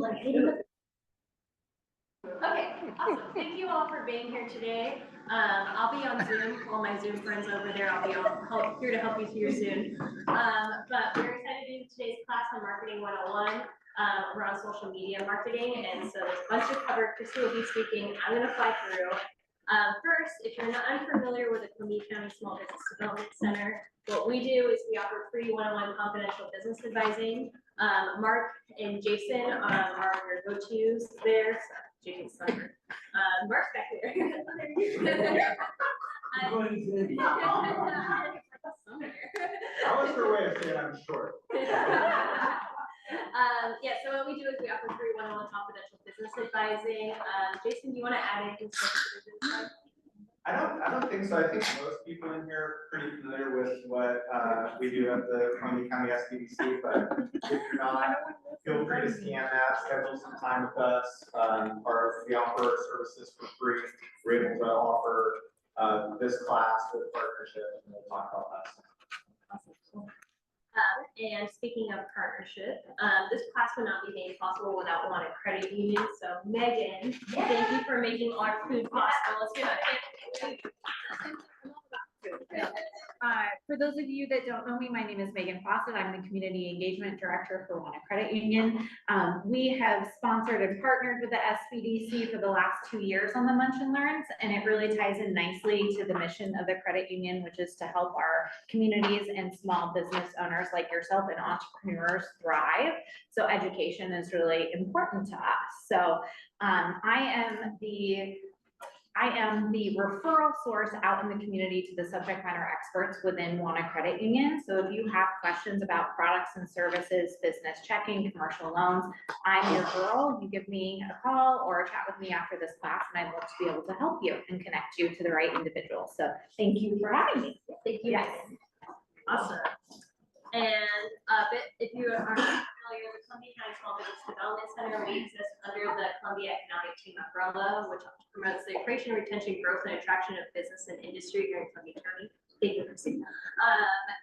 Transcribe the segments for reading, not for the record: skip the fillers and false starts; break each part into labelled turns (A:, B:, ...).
A: Okay, awesome. Thank you all for being here today. I'll be on Zoom. All my Zoom friends over there, I'll be here to help you through your Zoom. But we're excited to do today's class on Marketing 101 around social media marketing. And so there's a bunch to cover. Chrissy will be speaking. I'm going to fly through. First, if you're not unfamiliar with the Columbia County Small Business Development Center, what we do is we offer free one-on-one confidential business advising. Mark and Jason are your go-tos there. Jason's summer. Mark's back there.
B: That was her way of saying I'm short.
A: Yeah, so what we do is we offer free one-on-one confidential business advising. Jason, do you want to add anything to the
B: I don't think so. I think most people in here are pretty familiar with what we do at the Columbia County SBDC, but if you're not, feel free to scan that, schedule some time with us. We offer services for free. We're able to offer this class with partnership, and we'll talk about that.
A: Awesome. And speaking of partnership, this class would not be made possible without Wanted Credit Union. So Megan, thank you for making our food possible. Let's give it a
C: For those of you that don't know me, my name is Megan Fawcett. I'm the Community Engagement Director for Wanted Credit Union. We have sponsored and partnered with the SBDC for the last 2 years on the Munch and Learns, and it really ties in nicely to the mission of the credit union, which is to help our communities and small business owners like yourself and entrepreneurs thrive. So education is really important to us. So I am the referral source out in the community to the subject matter experts within Wanted Credit Union. So if you have questions about products and services, business checking, commercial loans, I'm your girl. You give me a call or chat with me after this class, and I'd love to be able to help you and connect you to the right individual. So thank you for having me.
A: Thank you. Yes. Awesome. And if you are familiar with Columbia County Small Business Development Center, we exist under the Columbia Economic Team umbrella, which promotes the creation, retention, growth, and attraction of business and industry here in Columbia County. Thank you, Chrissy.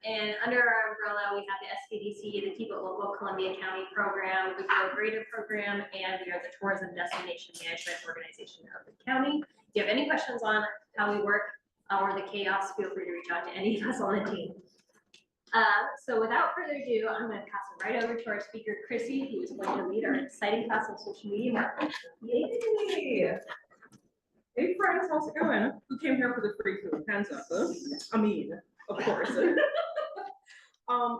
A: And under our umbrella, we have the SBDC, the Keep It Local Columbia County program, the Grow Greater program, and we are the Tourism Destination Management Organization of the county. If you have any questions on how we work or the chaos, feel free to reach out to any of us on the team. So without further ado, I'm going to pass it right over to our speaker, Chrissy, who is going to lead our exciting class on social media marketing.
D: Yay! Hey friends, how's it going? Who came here for the free food? Hands up. I mean, of course.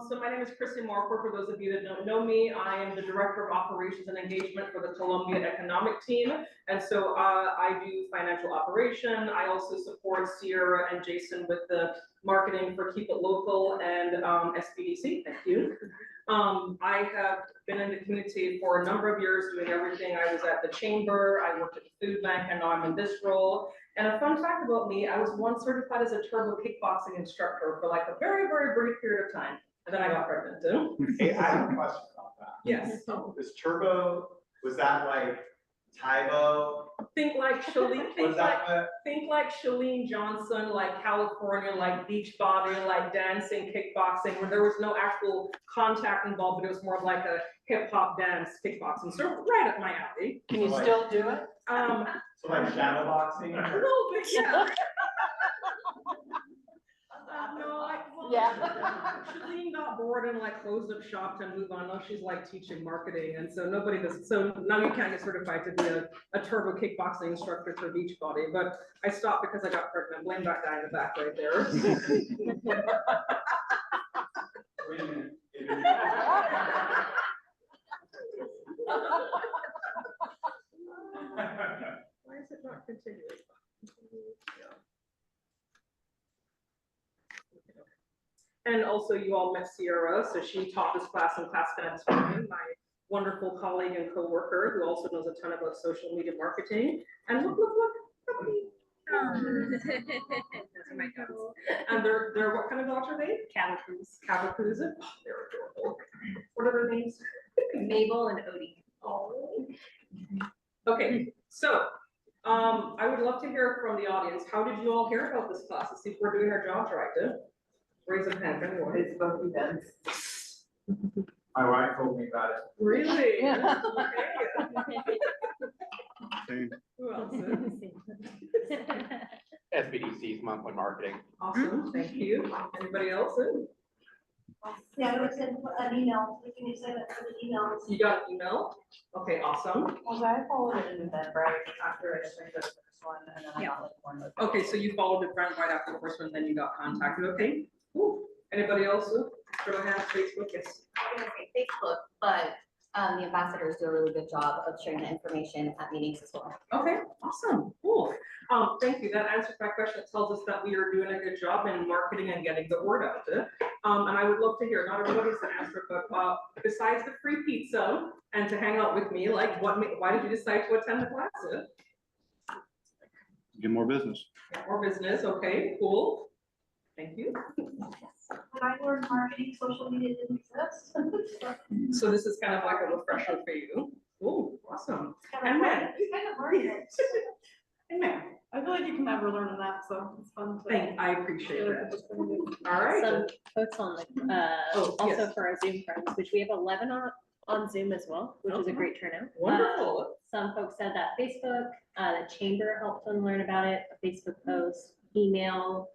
D: So my name is Chrissy Marquardt. For those of you that don't know me, I am the Director of Operations and Engagement for the Columbia Economic Team. And so I do financial operation. I also support Sierra and Jason with the marketing for Keep It Local and SBDC. Thank you. I have been in the community for a number of years doing everything. I was at the chamber, I worked at the food bank, and now I'm in this role. And a fun fact about me, I was once certified as a turbo kickboxing instructor for like a very, very brief period of time. And then I got pregnant too.
B: Hey, I have a question about that.
D: Yes.
B: This turbo, was that like Tybo?
D: Think like Shalene, think like Shalene Johnson, like California, like Beachbody, like dancing, kickboxing, where there was no actual contact involved, but it was more of like a hip hop dance kickboxing. So right up my alley.
E: Can you still do it?
B: So like shadow boxing?
D: A little bit, yeah. No,
E: yeah.
D: Shalene got bored and like closed up shop to move on. Now she's like teaching marketing, and so nobody does. So now you can't get certified to be a turbo kickboxing instructor for Beachbody. But I stopped because I got pregnant. Blame that guy in the back right there.
B: Wait a minute.
D: Why is it not continuing? And also you all met Sierra, so she taught this class in Class Finance for me, my wonderful colleague and co-worker who also knows a ton about social media marketing. And look, puppy.
A: Those are my dogs.
D: And they're what kind of dogs are they?
A: Cavapoo.
D: Cavapoo. Oh, they're adorable. What are their names?
A: Mabel and Odie.
D: Oh. Okay, so I would love to hear from the audience. How did you all hear about this class? Let's see if we're doing our jobs right, too. Raise a hand, anyone.
E: Facebook events.
B: My wife told me about it.
D: Really?
E: Yeah.
D: Okay.
E: month on marketing.
D: Awesome, thank you. Anybody else?
F: Yeah, I would send an email, we can send it for the emails.
D: You got an email? Okay, awesome.
G: Well, I followed it in Eventbrite after I sent the first one, and then I got like one more.
D: Okay, so you followed the brand right after the first one, then you got contacted, okay? Cool. Anybody else? Go ahead, Facebook, yes.
H: I'm gonna say Facebook, but the ambassadors do a really good job of sharing the information at meetings as well.
D: Okay, awesome, cool. Thank you. That answers my question. It tells us that we are doing a good job in marketing and getting the word out. And I would love to hear, not everybody's an answer, but besides the free pizza and to hang out with me, like why did you decide to attend the class?
E: Get more business.
D: Or business, okay, cool. Thank you.
F: When I learned marketing, social media didn't exist.
D: So this is kind of like a refresher for you. Cool, awesome. And then,
F: It's kind of learning.
D: and then,
G: I feel like you can never learn enough, so it's fun to.
D: I appreciate that. All right.
I: Some folks on the,
D: Oh,
I: also
D: yes.
I: for our Zoom friends, which we have 11 on Zoom as well, which is a
D: Okay.
I: great turnout.
D: Wonderful.
I: Some folks said that Facebook, the chamber helped them learn about it, a Facebook post, emails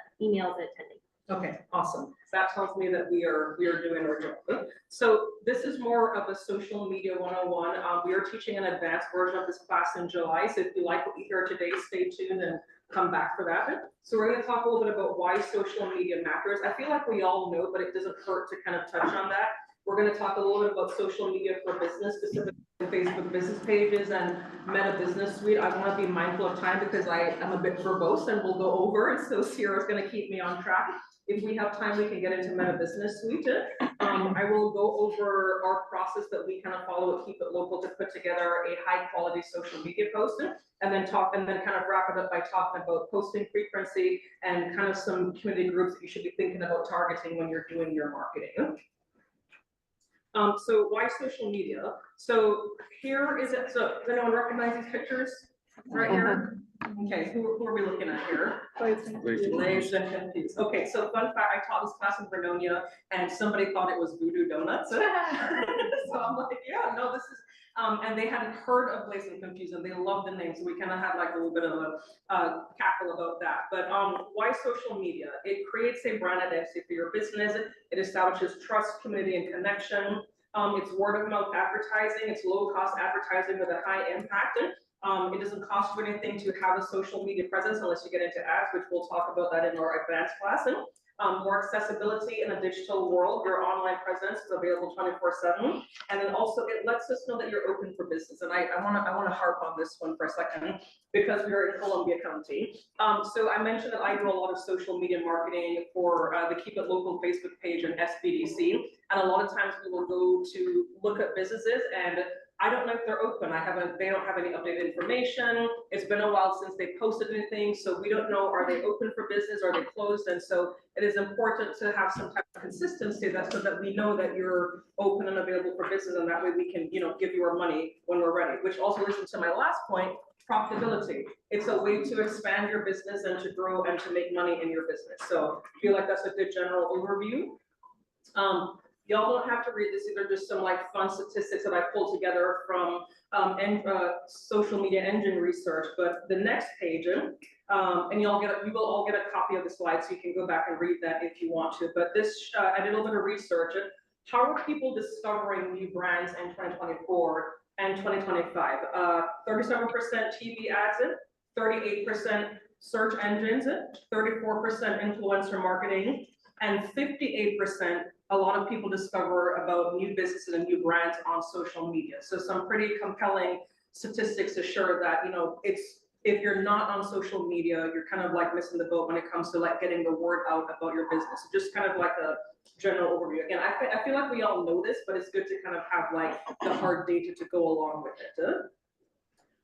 I: attending.
D: Okay, awesome. That tells me that we are doing our job. So this is more of a social media 101. We are teaching an advanced version of this class in July. So if you like what you hear today, stay tuned and come back for that. So we're going to talk a little bit about why social media matters. I feel like we all know, but it doesn't hurt to kind of touch on that. We're going to talk a little bit about social media for business, specifically Facebook business pages and Meta Business Suite. I want to be mindful of time because I am a bit verbose and we'll go over, and so Sierra's going to keep me on track. If we have time, we can get into Meta Business Suite. I will go over our process that we kind of follow at Keep It Local to put together a high quality social media post, and then kind of wrap it up by talking about posting frequency and kind of some community groups that you should be thinking about targeting when you're doing your marketing. So why social media? So here is it. So does anyone recognize these pictures right here? Okay, who are we looking at here? Glazed and confused. Okay, so fun fact, I taught this class in Vernonia and somebody thought it was Voodoo Donuts. So I'm like, yeah, no, this is, and they hadn't heard of Glazed and Confused and they loved the name. So we kind of had like a little bit of a cackle about that. But why social media? It creates a brand identity for your business. It establishes trust, community, and connection. It's word of mouth advertising. It's low cost advertising with a high impact. It doesn't cost you anything to have a social media presence unless you get into ads, which we'll talk about that in our advanced class. More accessibility in a digital world. Your online presence is available 24/7. And then also it lets us know that you're open for business. And I want to harp on this one for a second because we are in Columbia County. So I mentioned that I do a lot of social media marketing for the Keep It Local Facebook page and SBDC. And a lot of times we will go to look at businesses and I don't know if they're open. They don't have any updated information. It's been a while since they posted anything. So we don't know, are they open for business? Are they closed? And so it is important to have some type of consistency so that we know that you're open and available for business. And that way we can, give you our money when we're ready, which also leads into my last point, profitability. It's a way to expand your business and to grow and to make money in your business. So I feel like that's a good general overview. Y'all don't have to read this, either just some like fun statistics that I pulled together from social media engine research. But the next page, and you will all get a copy of the slide, so you can go back and read that if you want to. But this, I did a little bit of research. How are people discovering new brands in 2024 and 2025? 37% TV ads, 38% search engines, 34% influencer marketing, and 58%. A lot of people discover about new businesses and new brands on social media. So some pretty compelling statistics to show that, if you're not on social media, you're kind of like missing the boat when it comes to like getting the word out about your business. Just kind of like a general overview. Again, I feel like we all know this, but it's good to kind of have like the hard data to go along with it.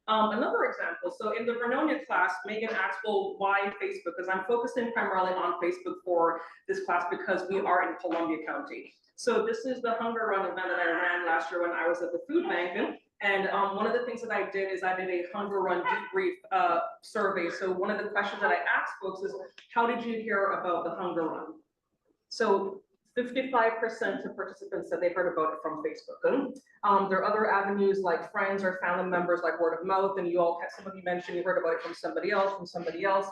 D: Another example, so in the Vernonia class, Megan asked, well, why Facebook? Because I'm focusing primarily on Facebook for this class because we are in Columbia County. So this is the Hunger Run event that I ran last year when I was at the food bank. And one of the things that I did is I did a Hunger Run debrief survey. So one of the questions that I asked folks is, how did you hear about the Hunger Run? So 55% of participants said they heard about it from Facebook. There are other avenues like friends or family members, like word of mouth, and some of you mentioned you heard about it from somebody else,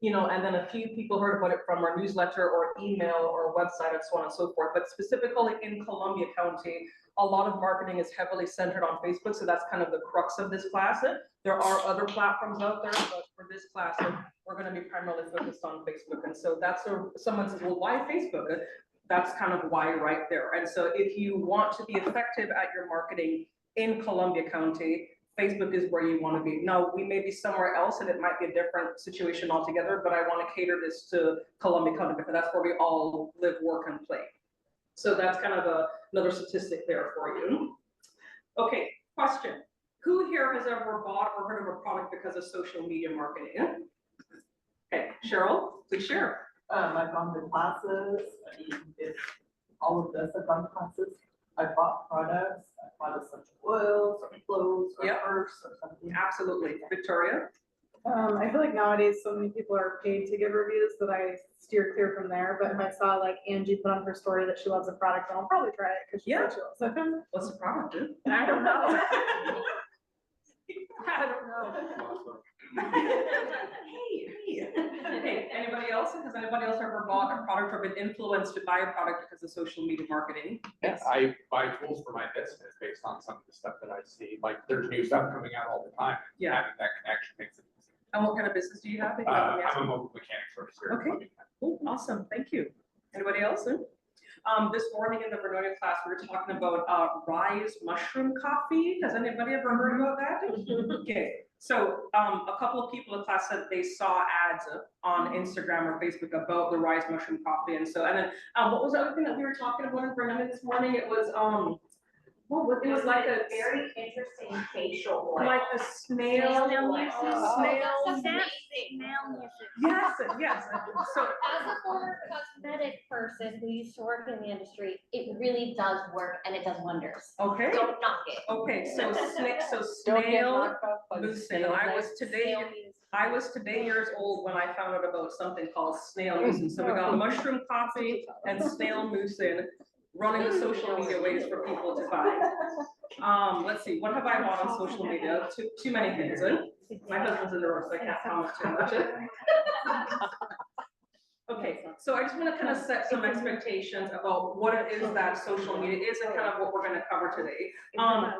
D: and then a few people heard about it from our newsletter or email or website and so on and so forth. But specifically in Columbia County, a lot of marketing is heavily centered on Facebook, so that's kind of the crux of this class. There are other platforms out there, but for this class, we're going to be primarily focused on Facebook. And so that's someone says, well, why Facebook? That's kind of why right there. And so if you want to be effective at your marketing in Columbia County, Facebook is where you want to be. Now, we may be somewhere else and it might be a different situation altogether, but I want to cater this to Columbia County because that's where we all live, work, and play. So that's kind of another statistic there for you. Okay, question. Who here has ever bought or heard of a product because of social media marketing? Okay, Cheryl, please share.
G: I've gone to classes, I mean, it's all of this, I've gone to classes, I bought products, I bought essential oils, or clothes, or
D: Yep.
G: purse, or something.
D: Absolutely. Victoria?
E: I feel like nowadays so many people are paid to give reviews that I steer clear from there. But if I saw like Angie put on her story that she loves a product, then I'll probably try it because she
D: Yeah.
E: said she loves it.
D: What's the product, dude?
E: I don't know. I don't know.
D: Hey, anybody else? Has anybody else ever bought a product or been influenced to buy a product because of social media marketing?
J: Yes, I buy tools for my business based on some of the stuff that I see. Like there's new stuff coming out all the time.
D: Yeah.
J: Having that connection makes it easy.
D: And what kind of business do you have? If you don't mind me
J: I'm
D: asking?
J: a mobile mechanic first here.
D: Okay. Oh, awesome, thank you. Anybody else? This morning in the Vernonia class, we were talking about Rise mushroom coffee. Has anybody ever heard about that? Okay, so a couple of people in class said they saw ads on Instagram or Facebook about the Rise mushroom coffee, and then what was the other thing that we were talking about in Vernonia this morning? It was it was like a
F: very interesting facial oil.
D: like a snail. Yes, yes. So
H: As a former cosmetic person who used to work in the industry, it really does work and it does wonders.
D: okay.
H: Don't knock it.
D: Okay, so snail mucin. I was today years old when I found out about something called snail mucin. So we got mushroom coffee and snail mucin running the social media ways for people to buy. Let's see, what have I bought on social media? Too many things. My husband's in the room, so I can't comment too much. Okay, so I just want to kind of set some expectations about what it is that social media is and kind of what we're going to cover today.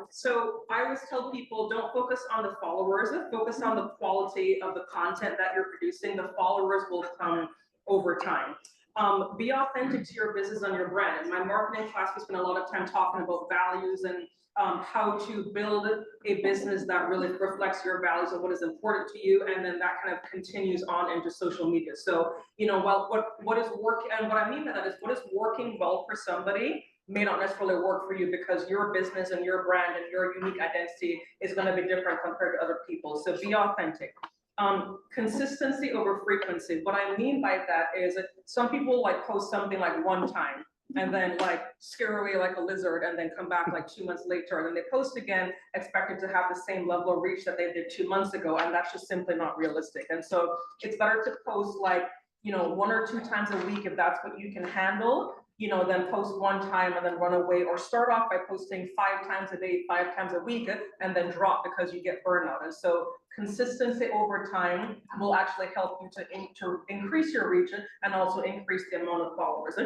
D: So I always tell people, don't focus on the followers, focus on the quality of the content that you're producing. The followers will come over time. Be authentic to your business and your brand. In my marketing class, we spent a lot of time talking about values and how to build a business that really reflects your values and what is important to you, and then that kind of continues on into social media. So, what is working, and what I mean by that is what is working well for somebody may not necessarily work for you because your business and your brand and your unique identity is going to be different compared to other people. So be authentic. Consistency over frequency. What I mean by that is some people like post something like one time and then like scare away like a lizard and then come back like 2 months later and then they post again expecting to have the same level of reach that they did 2 months ago, and that's just simply not realistic. And so it's better to post like 1 or 2 times a week if that's what you can handle, then post one time and then run away, or start off by posting 5 times a day, 5 times a week, and then drop because you get burnout. And so consistency over time will actually help you to increase your reach and also increase the amount of followers.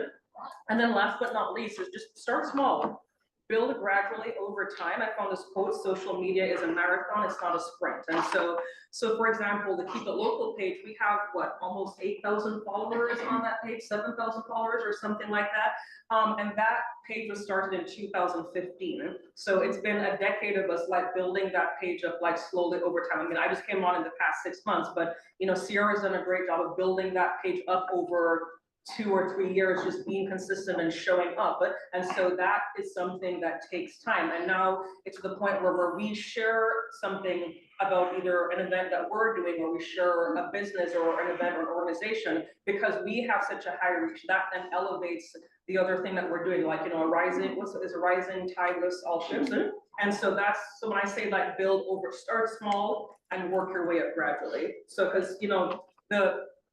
D: And then last but not least is just start small. Build gradually over time. I found this quote, social media is a marathon, it's not a sprint. And so for example, the Keep It Local page, we have almost 8,000 followers on that page, 7,000 followers or something like that. And that page was started in 2015. So it's been a decade of us building that page up slowly over time. I mean, I just came on in the past 6 months, but Sierra's done a great job of building that page up over 2 or 3 years, just being consistent and showing up. And so that is something that takes time. And now it's to the point where we share something about either an event that we're doing, or we share a business or an event or an organization, because we have such a high reach that then elevates the other thing that we're doing, a rising tide lifts all ships. And so so when I say build over, start small and work your way up gradually. So because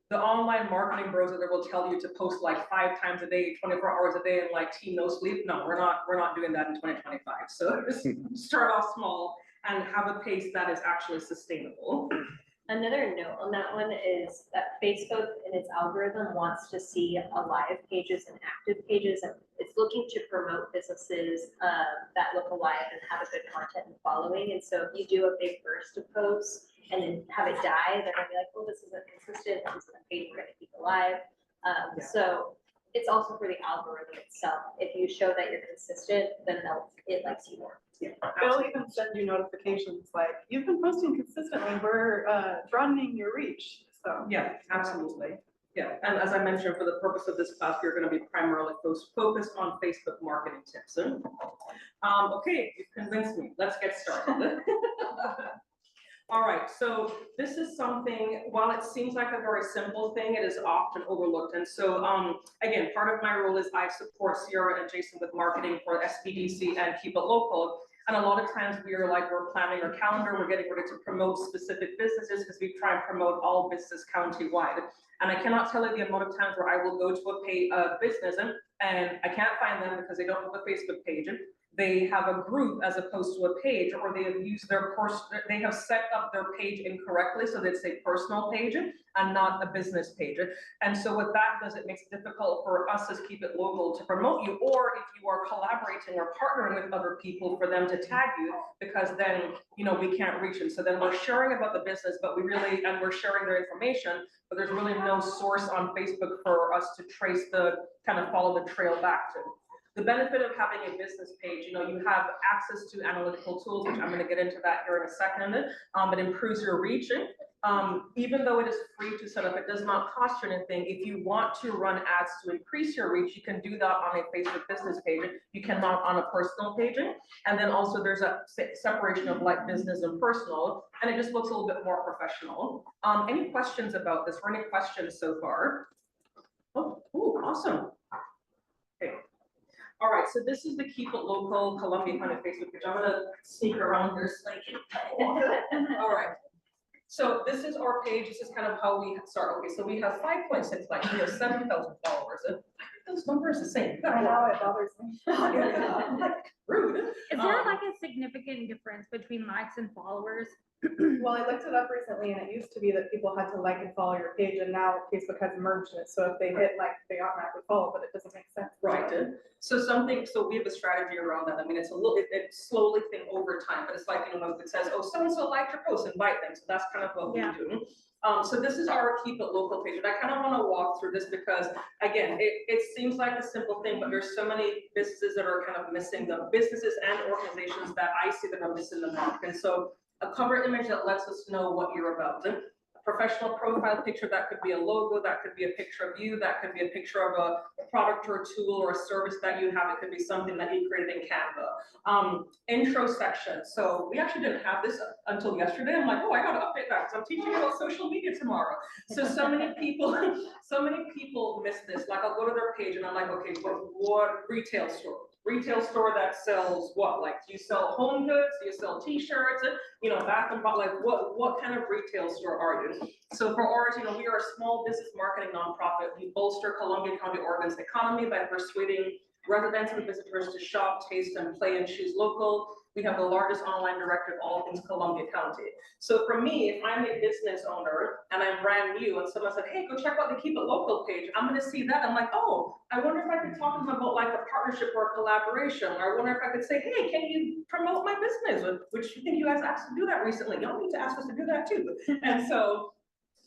D: the online marketing bros that will tell you to post 5 times a day, 24 hours a day, and team no sleep. No, we're not doing that in 2025. So just start off small and have a pace that is actually sustainable.
I: Another note on that one is that Facebook and its algorithm wants to see alive pages and active pages, and it's looking to promote businesses that look alive and have a good content and following. And so if you do a big burst of posts and then have it die, they're gonna be like, well, this isn't consistent, this isn't a page we're gonna keep alive. So it's also for the algorithm itself. If you show that you're consistent, then it likes you more.
E: They'll even send you notifications like, you've been posting consistently, we're broadening your reach, so.
D: Yeah, absolutely. Yeah, and as I mentioned, for the purpose of this class, we're gonna be primarily focused on Facebook marketing tips. Okay, you've convinced me. Let's get started. All right, so this is something, while it seems like a very simple thing, it is often overlooked. And so, again, part of my role is I support Sierra and Jason with marketing for SBDC and Keep It Local. And a lot of times we're planning our calendar, we're getting ready to promote specific businesses because we try and promote all business countywide. And I cannot tell you the amount of times where I will go to a business and I can't find them because they don't have a Facebook page. They have a group as opposed to a page, or they have used they have set up their page incorrectly, so they'd say personal page and not a business page. And so what that does, it makes it difficult for us as Keep It Local to promote you, or if you are collaborating or partnering with other people for them to tag you, because then, we can't reach them. So then we're sharing about the business, but we're sharing their information, but there's really no source on Facebook for us to trace follow the trail back to. The benefit of having a business page, you have access to analytical tools, which I'm going to get into that here in a second. It improves your reach. Even though it is free to set up, it does not cost you anything. If you want to run ads to increase your reach, you can do that on a Facebook business page. You cannot on a personal page. And then also there's a separation of business and personal, and it just looks a little bit more professional. Any questions about this, or any questions so far? Oh, awesome. Okay. All right, so this is the Keep It Local Columbia County Facebook page. I'm gonna sneak around here so I can. All right. So this is our page. This is kind of how we start. Okay, so we have 5.6 likes. We have 7,000 followers. I think those numbers are the same.
E: I know, it bothers me.
D: Rude.
C: Is there a significant difference between likes and followers?
E: Well, I looked it up recently and it used to be that people had to like and follow your page, and now Facebook has merged it. So if they hit like, they automatically follow, but it doesn't make sense.
D: Right. So we have a strategy around that. I mean, it's it slowly thing over time, but it's like, when it says, oh, so-and-so liked your post, invite them. So that's kind of what we do. So this is our Keep It Local page. And I kind of want to walk through this because, again, it seems like a simple thing, but there's so many businesses that are kind of missing the businesses and organizations that I see that are missing the mark. And so a cover image that lets us know what you're about. A professional profile picture, that could be a logo, that could be a picture of you, that could be a picture of a product or a tool or a service that you have. It could be something that you created in Canva. Intro section. So we actually didn't have this until yesterday. I'm like, oh, I gotta update that because I'm teaching about social media tomorrow. So many people miss this. Like I'll go to their page and I'm like, okay, what retail store? Retail store that sells what? Like, do you sell home goods? Do you sell t-shirts? Bath and body, what kind of retail store are you? So for ours, we are a small business marketing nonprofit. We bolster Columbia County, Oregon's economy by persuading residents and visitors to shop, taste, and play and choose local. We have the largest online directory of all things Columbia County. So for me, if I'm a business owner and I'm brand new and someone said, hey, go check out the Keep It Local page, I'm gonna see that. I'm like, oh, I wonder if I could talk to them about a partnership or a collaboration. Or I wonder if I could say, hey, can you promote my business? Which you think you guys asked to do that recently. Y'all need to ask us to do that too. And so,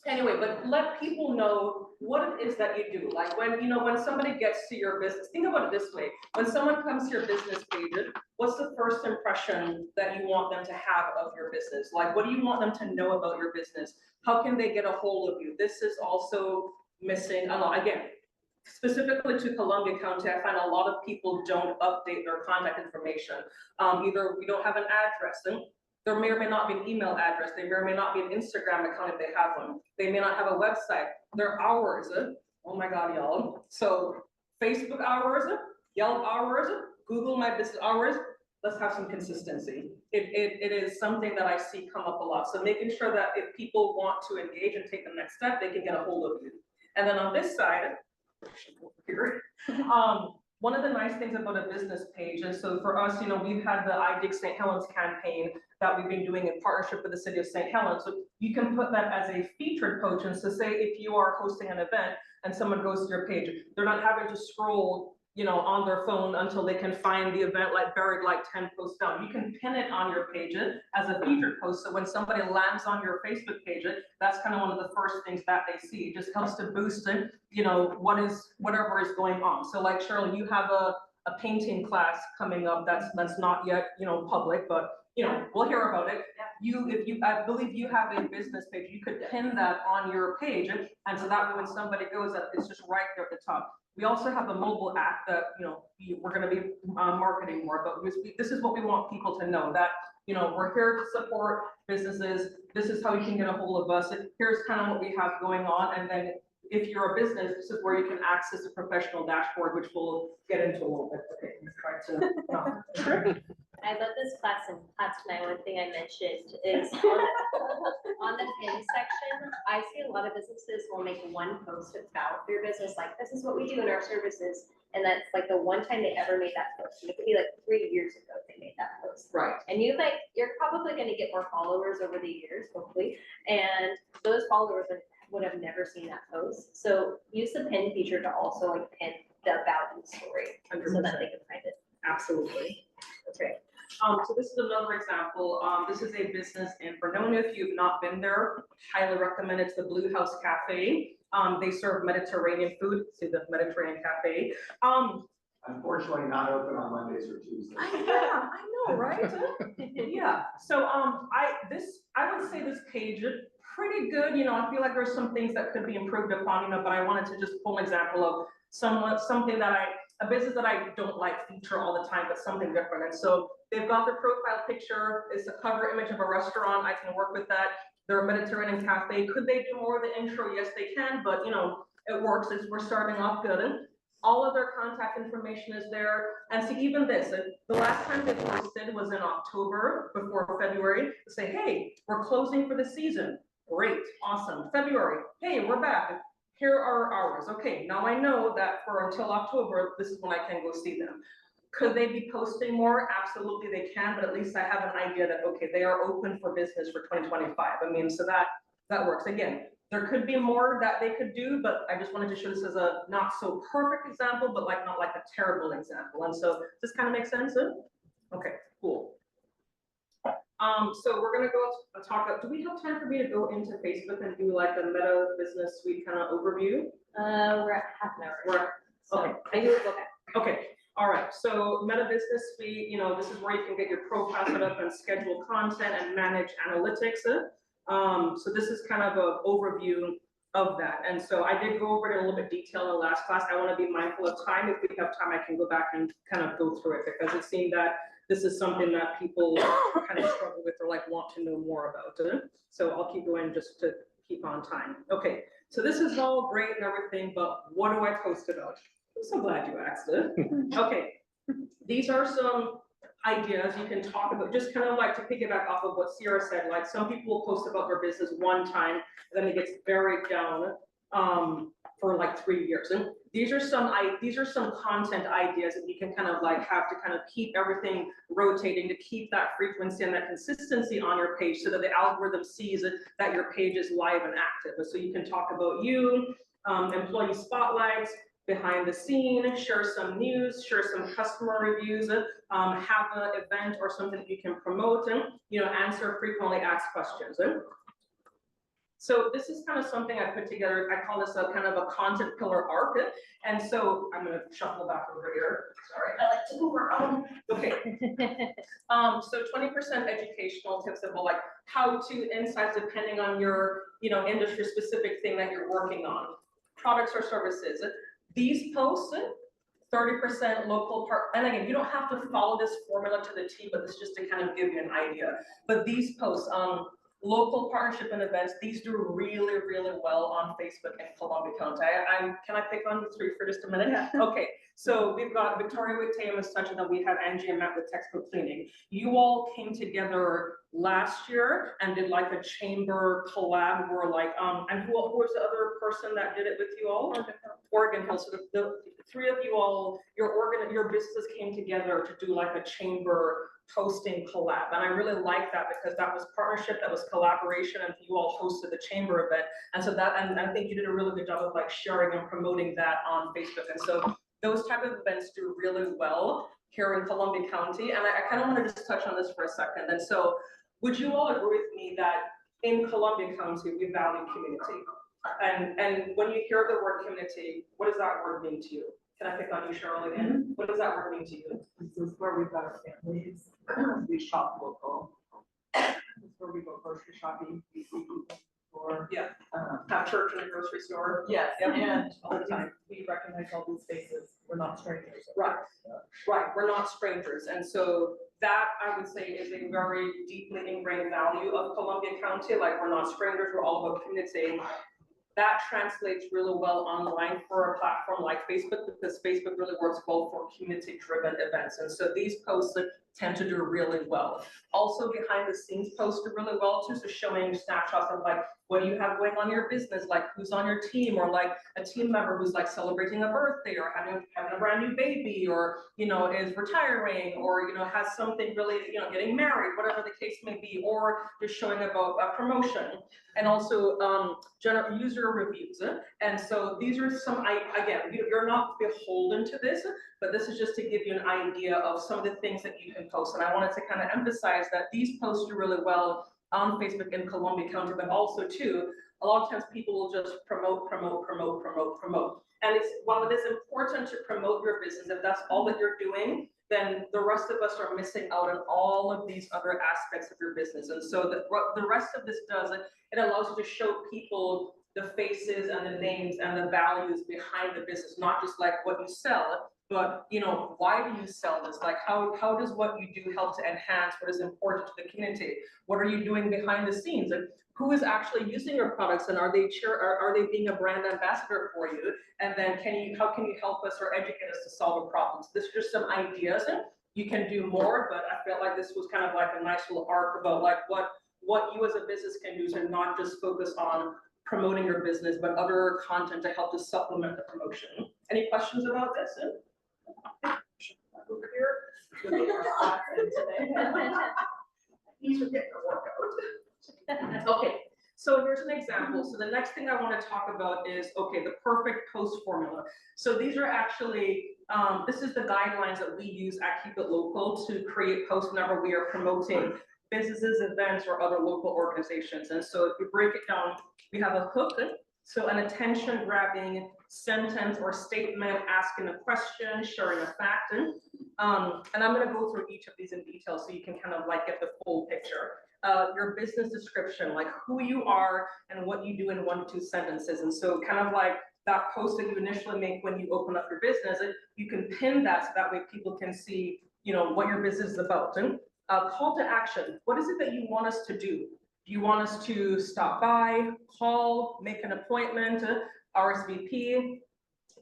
D: anyway, but let people know what it is that you do. Like when somebody gets to your business, think about it this way. When someone comes to your business page, what's the first impression that you want them to have of your business? Like, what do you want them to know about your business? How can they get a hold of you? This is also missing a lot. Again, specifically to Columbia County, I find a lot of people don't update their contact information. Either we don't have an address, and there may or may not be an email address. They may or may not be an Instagram account if they have one. They may not have a website. Their hours, oh my God, y'all. So Facebook hours, Yelp hours, Google My Business hours, let's have some consistency. It is something that I see come up a lot. So making sure that if people want to engage and take the next step, they can get a hold of you. And then on this side, here, one of the nice things about a business page is, so for us, we've had the I Dig St. Helens campaign that we've been doing in partnership with the city of St. Helens. So you can put that as a featured post, and so say if you are hosting an event and someone goes to your page, they're not having to scroll, you know, on their phone until they can find the event like buried like 10 posts down. You can pin it on your page as a featured post, so when somebody lands on your Facebook page, that's kind of one of the first things that they see. It just helps to boost it, you know, whatever is going on. So like Cheryl, you have a painting class coming up that's not yet, you know, public, but you know, we'll hear about it. I believe you have a business page, you could pin that on your page, and so that way when somebody goes up, it's just right there at the top. We also have a mobile app that, you know, we're gonna be marketing more, but this is what we want people to know, that, you know, we're here to support businesses, this is how you can get a hold of us, here's kind of what we have going on, and then if you're a business, this is where you can access the professional dashboard, which we'll get into a little bit. Okay, I'm gonna try to.
H: I love this class, and class tonight, one thing I mentioned is on the pin section, I see a lot of businesses will make one post about their business, like this is what we do in our services. And that's like the one time they ever made that post. And it could be like 3 years ago they made that post.
D: Right.
H: And you're probably gonna get more followers over the years, hopefully. And those followers would have never seen that post. So use the pin feature to also like pin the about you story so that they can find it.
D: Absolutely. Okay. So this is another example. This is a business in Vernonia. If you've not been there, highly recommend it. It's the Blue House Cafe. They serve Mediterranean food. See the Mediterranean Cafe.
B: Unfortunately, not open on Mondays or Tuesdays.
D: Yeah, I know, right? Yeah. So I would say this page is pretty good. You know, I feel like there's some things that could be improved upon. You know, but I wanted to just pull an example of something that a business that I don't like feature all the time, but something different. And so they've got their profile picture, it's a cover image of a restaurant, I can work with that. They're a Mediterranean cafe. Could they do more of the intro? Yes, they can, but you know, it works, we're starting off good. All of their contact information is there. And see, even this, the last time they posted was in October, before February, to say, hey, we're closing for the season. Great, awesome. February, hey, we're back. Here are hours. Okay, now I know that for until October, this is when I can go see them. Could they be posting more? Absolutely they can, but at least I have an idea that, okay, they are open for business for 2025. I mean, so that works. Again, there could be more that they could do, but I just wanted to show this as a not so perfect example, but like not like a terrible example. And so this kind of makes sense? Okay, cool. So we're gonna go talk about, do we have time for me to go into Facebook and do like a Meta Business Suite kind of overview?
H: We're at half an hour.
D: Okay.
H: I do go back.
D: Okay, all right, so Meta Business Suite, you know, this is where you can get your profile set up and schedule content and manage analytics. So this is kind of an overview of that. And so I did go over it in a little bit detail in the last class. I want to be mindful of time. If we have time, I can go back and kind of go through it, because it seemed that this is something that people kind of struggle with or like want to know more about. So I'll keep going just to keep on time. Okay, so this is all great and everything, but what do I post about? I'm so glad you asked it. Okay, these are some ideas you can talk about, just kind of like to piggyback off of what Sierra said. Like some people will post about their business one time, and then it gets buried down for like 3 years. And these are some content ideas that you can kind of like have to kind of keep everything rotating, to keep that frequency and that consistency on your page, so that the algorithm sees that your page is live and active. So you can talk about you, employee spotlights, behind the scene, share some news, share some customer reviews, have an event or something that you can promote, and you know, answer frequently asked questions. So this is kind of something I put together. I call this a kind of a content pillar arc. And so I'm going to shuffle back over here. Sorry, I like to move around. Okay. So 20% educational tips about like how-to insights depending on your, you know, industry specific thing that you're working on. Products or services. These posts, 30% local part, and again, you don't have to follow this formula to the T, but this is just to kind of give you an idea. But these posts, local partnership and events, these do really, really well on Facebook in Columbia County. Can I pick on the three for just a minute? Yeah. Okay, so we've got Victoria with Tam is touching on, we have Angie and Matt with textbook cleaning. You all came together last year and did like a chamber collab where like, and who was the other person that did it with you all? Oregon Hill. So the three of you all, your businesses came together to do like a chamber hosting collab. And I really like that because that was partnership, that was collaboration, and you all hosted the chamber event. And so that, and I think you did a really good job of like sharing and promoting that on Facebook. And so those type of events do really well here in Columbia County. And I kind of want to just touch on this for a second. And so would you all agree with me that in Columbia County, we value community? And when you hear the word community, what does that word mean to you? Can I pick on you, Cheryl, again? What does that word mean to you?
G: This is where we've got our families, we shop local. This is where we go grocery shopping, we see people for.
D: Yeah.
G: Um,
D: Have church in a grocery store?
G: yes,
D: Yep.
G: and all the time, we recognize all these faces, we're not strangers.
D: Right, right, we're not strangers, and so that, I would say, is a very deeply ingrained value of Columbia County, like, we're not strangers, we're all about community. That translates really well online for a platform like Facebook, because Facebook really works well for community-driven events, and so these posts tend to do really well. Also, behind the scenes posts do really well too, so showing snapshots of like, what do you have going on in your business, like who's on your team, or like a team member who's like celebrating a birthday, or having a brand new baby, or, you know, is retiring, or, you know, has something really, you know, getting married, whatever the case may be, or just showing about a promotion. And also general user reviews. And so these are some, again, you're not beholden to this, but this is just to give you an idea of some of the things that you can post. And I wanted to kind of emphasize that these posts do really well on Facebook in Columbia County, but also too, a lot of times people will just promote. And it's, while it is important to promote your business, if that's all that you're doing, then the rest of us are missing out on all of these other aspects of your business. And so the rest of this does, it allows you to show people the faces and the names and the values behind the business, not just like what you sell, but, you know, why do you sell this? Like, how does what you do help to enhance what is important to the community? What are you doing behind the scenes? Like, who is actually using your products, and are they being a brand ambassador for you? And then how can you help us or educate us to solve a problem? So this is just some ideas, and you can do more, but I felt like this was kind of like a nice little arc about like what you as a business can do to not just focus on promoting your business, but other content to help to supplement the promotion. Any questions about this? Over here. These are getting a workout. Okay, so here's an example. So the next thing I want to talk about is, okay, the perfect post formula. So these are actually, this is the guidelines that we use at Keep It Local to create posts whenever we are promoting businesses, events, or other local organizations. And so if we break it down, we have a hook, so an attention grabbing sentence or statement, asking a question, sharing a fact. And I'm gonna go through each of these in detail so you can kind of like get the full picture. Your business description, like who you are and what you do in 1 to 2 sentences. And so kind of like that post that you initially make when you open up your business, you can pin that so that way people can see, you know, what your business is about. And call to action, what is it that you want us to do? Do you want us to stop by, call, make an appointment, RSVP,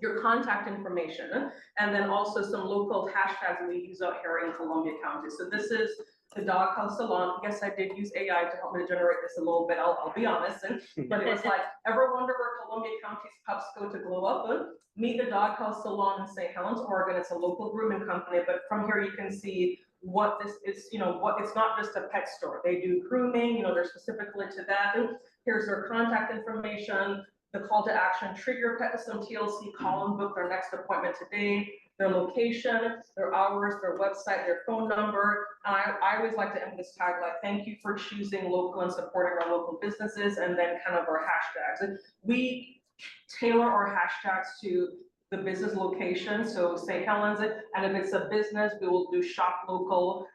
D: your contact information, and then also some local hashtags we use out here in Columbia County. So this is the Dog House Salon. Yes, I did use AI to help me to generate this a little bit, I'll be honest. But it was like, ever wonder where Columbia County's pups go to glow up? Meet the Dog House Salon in St. Helens, Oregon. It's a local grooming company, but from here you can see what this is, you know, what it's not just a pet store. They do grooming, you know, they're specifically to that. And here's their contact information, the call to action, treat your pet to some TLC, call and book their next appointment today, their location, their hours, their website, their phone number. And I always like to end this tag like, thank you for choosing local and supporting our local businesses, and then kind of our hashtags. And we tailor our hashtags to the business location, so St. Helens, and if it's a business, we will do shop local,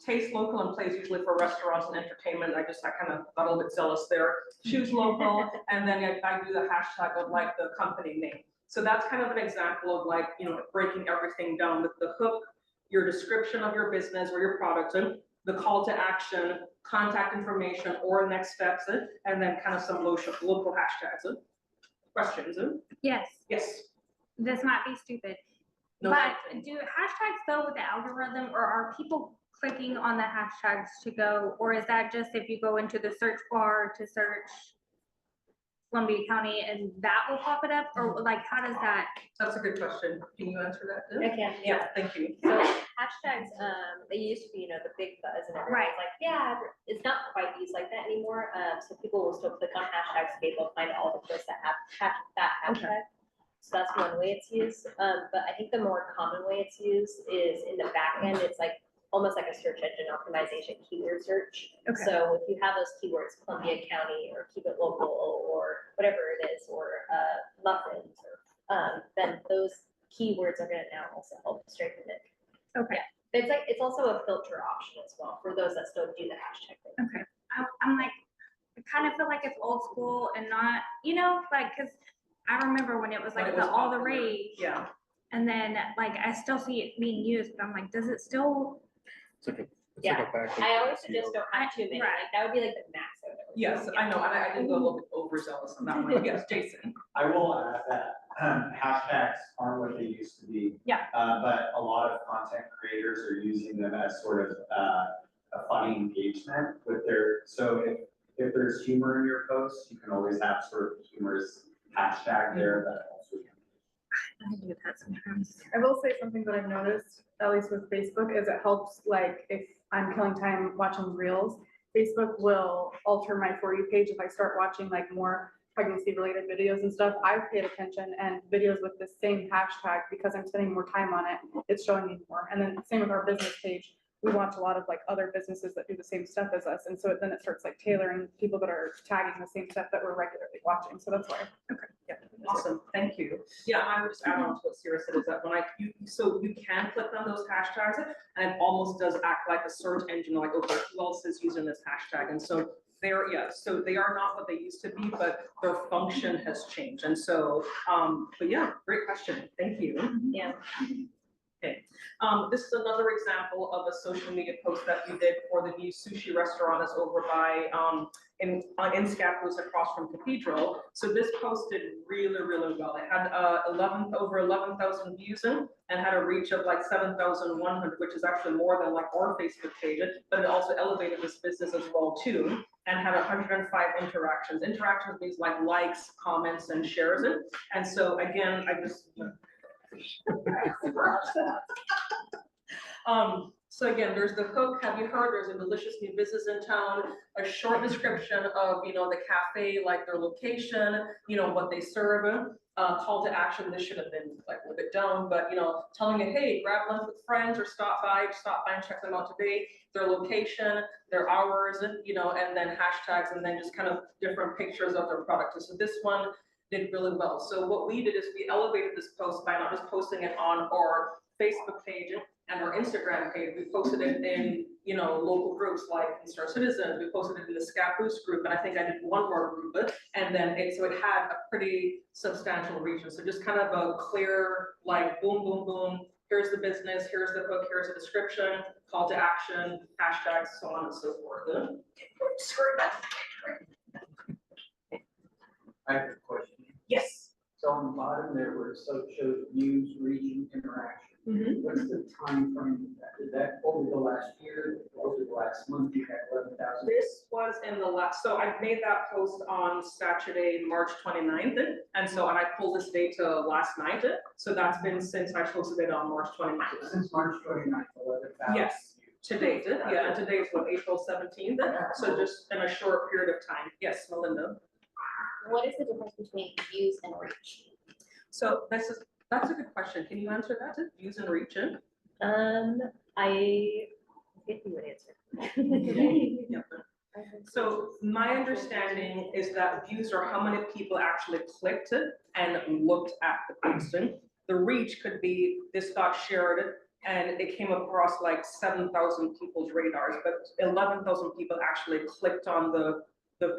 D: taste local, and plays usually for restaurants and entertainment. I kind of got a little bit zealous there. Choose local, and then I do the hashtag of like the company name. So that's kind of an example of like, you know, breaking everything down with the hook, your description of your business or your product, and the call to action, contact information or next steps, and then kind of some local hashtags. Questions?
C: Yes,
D: Yes.
C: this might be stupid,
D: No,
C: but do hashtags go with the algorithm, or are people clicking on the hashtags to go, or is that just if you go into the search bar to search? Columbia County and that will pop it up, or like, how does that?
D: That's a good question. Can you answer that? Liz?
H: I can.
D: Yeah, thank you.
H: So hashtags, they used to be, the big buzz and everyone's like, yeah, it's not quite used like that anymore. So people will still click on hashtags to be able to find all the posts that have that hashtag. So that's one way it's used. But I think the more common way it's used is in the back end. It's like almost like a search engine optimization keyword search.
C: Okay.
H: So if you have those keywords, Columbia County or keep it local or whatever it is, or muffins, or then those keywords are gonna now also help strengthen it.
C: Okay.
H: Yeah. It's also a filter option as well for those that still do the hashtag thing.
C: Okay. I'm like, I kind of feel like it's old school and not, like, cause I remember when it was
D: When
C: like
D: it was
C: all the
D: popular.
C: rage.
D: Yeah.
C: And then like, I still see it being used, but I'm like, does it still?
H: Yeah. I always suggest don't have too many,
C: Right.
H: like, that would be like the max I would ever.
D: Yes, I know, and I did go a little bit overzealous on that one. Yes, Jason.
B: I will add that hashtags aren't what they used to be.
C: Yeah.
B: But a lot of content creators are using them as sort of a funny engagement with their, so if there's humor in your posts, you can always have sort of humorous hashtag there that also.
C: I do that sometimes.
E: I will say something that I've noticed, at least with Facebook, is it helps, like, if I'm killing time watching reels, Facebook will alter my For You page if I start watching like more pregnancy-related videos and stuff. I've paid attention, and videos with the same hashtag, because I'm spending more time on it, it's showing me more. And then same with our business page. We watch a lot of like other businesses that do the same stuff as us, and so then it starts like tailoring people that are tagging the same stuff that we're regularly watching, so that's why.
D: Okay, yeah, awesome, thank you. Yeah, I would just add on to what Sarah said, is that when so you can click on those hashtags, and it almost does act like a search engine, like, okay, who else is using this hashtag? And so so they are not what they used to be, but their function has changed. And so, but yeah, great question, thank you.
H: Yeah.
D: Okay, this is another example of a social media post that we did for the new sushi restaurant that's over by, in Scappoose across from Cathedral. So this post did really, really well. It had over 11,000 views in, and had a reach of like 7,100, which is actually more than like our Facebook page, but it also elevated this business as well too, and had 105 interactions. Interactions means like likes, comments, and shares it. And so again, I just, so again, there's the hook. Have you heard? There's a delicious new business in town. A short description of, the cafe, like their location, what they serve. Call to action. This should have been like a little bit down, but telling you, hey, grab lunch with friends or stop by and check them out today. Their location, their hours, and then hashtags, and then just kind of different pictures of their product. So this one did really well. So what we did is we elevated this post by not just posting it on our Facebook page and our Instagram page. We posted it in, local groups like Star Citizens. We posted it in the Scappoose group, and I think I did one more group. And then so it had a pretty substantial reach. So just kind of a clear, like, boom, boom, boom. Here's the business. Here's the hook. Here's the description. Call to action. Hashtags, so on and so forth.
K: I have a question.
D: Yes.
K: So on the bottom there where it shows views, region, interaction. What's the time frame of that? Is that over the last year, over the last month, you had 11,000?
D: This was in the last, so I made that post on Saturday, March 29th. And I pulled this date to last night. So that's been since I posted it on March 29th.
K: Since March 29th, 11,000.
D: Yes, to date. Yeah, and today is what, April 17th? So just in a short period of time. Yes, Melinda.
H: What is the difference between views and reach?
D: So that's a good question. Can you answer that? Views and reach?
H: I think you would answer.
D: Yep. So my understanding is that views are how many people actually clicked and looked at the posting. The reach could be this got shared and it came across like 7,000 people's radars, but 11,000 people actually clicked on the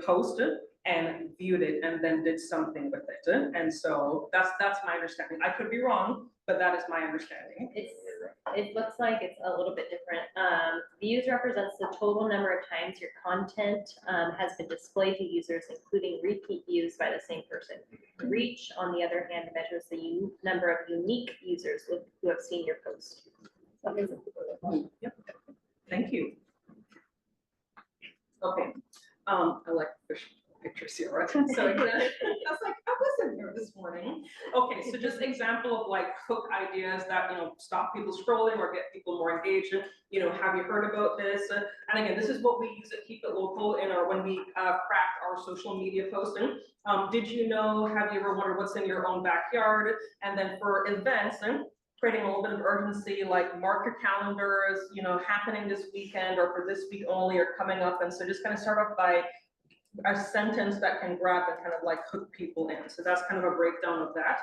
D: post and viewed it and then did something with it. And so that's my understanding. I could be wrong, but that is my understanding.
H: It looks like it's a little bit different. Views represents the total number of times your content has been displayed to users, including repeat views by the same person. Reach, on the other hand, measures the number of unique users who have seen your post.
D: Yep. Thank you. Okay. I like fish. picture, Sierra. So I was like, I wasn't here this morning. Okay, so just example of like hook ideas that, stop people scrolling or get people more engaged. Have you heard about this? And again, this is what we use at Keep It Local when we craft our social media posting. Did you know, have you ever wondered what's in your own backyard? And then for events, creating a little bit of urgency, like mark your calendars, happening this weekend or for this week only or coming up. And so just kind of start off by a sentence that can grab and kind of like hook people in. So that's kind of a breakdown of that.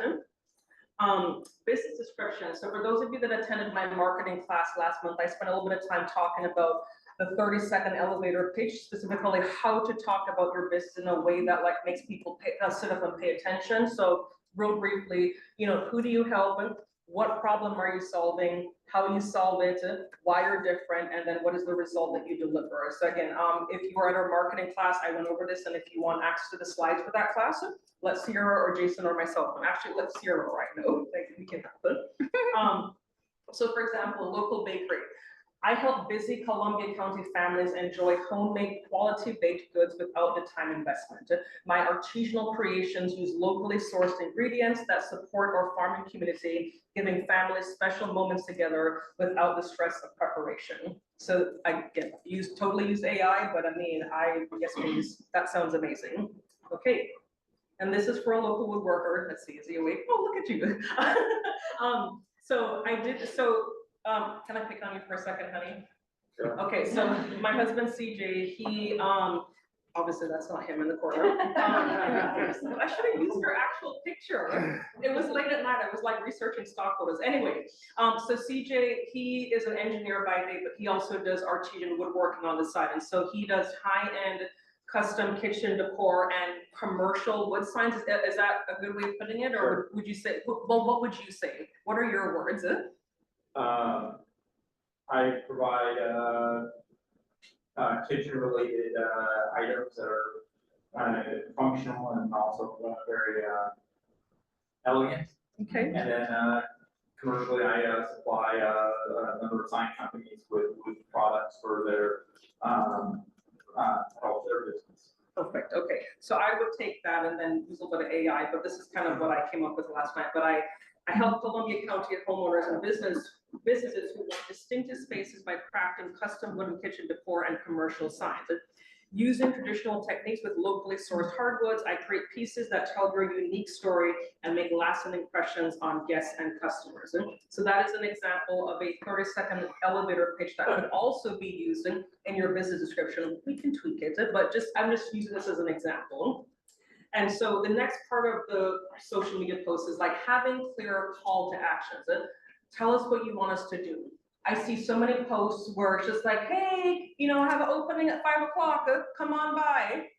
D: Business description. So for those of you that attended my marketing class last month, I spent a little bit of time talking about the 30-second elevator pitch, specifically how to talk about your business in a way that like makes people sit up and pay attention. So real briefly, who do you help? What problem are you solving? How you solve it? Why you're different? And then what is the result that you deliver? So again, if you were at our marketing class, I went over this, and if you want access to the slides for that class, let Sierra or Jason or myself know. Actually, let Sierra right now. We can help it. So for example, local bakery. I help busy Columbia County families enjoy homemade quality baked goods without the time investment. My artisanal creations use locally sourced ingredients that support our farming community, giving families special moments together without the stress of preparation. So I totally use AI, but I guess that sounds amazing. Okay. And this is for a local woodworker. Let's see, is he awake? Oh, look at you. Can I pick on you for a second, honey? Sure. Okay, so my husband CJ, he obviously that's not him in the corner. I should have used your actual picture. It was late at night. I was like researching stock photos. Anyway, so CJ, he is an engineer by day, but he also does artisan woodworking on the side, and so he does high-end custom kitchen decor and commercial wood signs. Is that a good way of putting it, or would you say? Well, what would you say? What are your words?
B: I provide kitchen-related items that are functional and also very elegant.
D: Okay.
B: And then commercially, I supply a number of sign companies with products for their help their business.
D: Perfect. Okay. So I would take that and then use a little bit of AI, but this is kind of what I came up with last night. But I help Columbia County homeowners and businesses who want distinctive spaces by crafting custom wooden kitchen decor and commercial signs. Using traditional techniques with locally sourced hardwoods, I create pieces that tell your unique story and make lasting impressions on guests and customers. So that is an example of a 30-second elevator pitch that could also be used in your business description. We can tweak it, but I'm just using this as an example. And so the next part of the social media post is like having clear call to actions. Tell us what you want us to do. I see so many posts where it's just like, hey, I have an opening at 5 o'clock, come on by.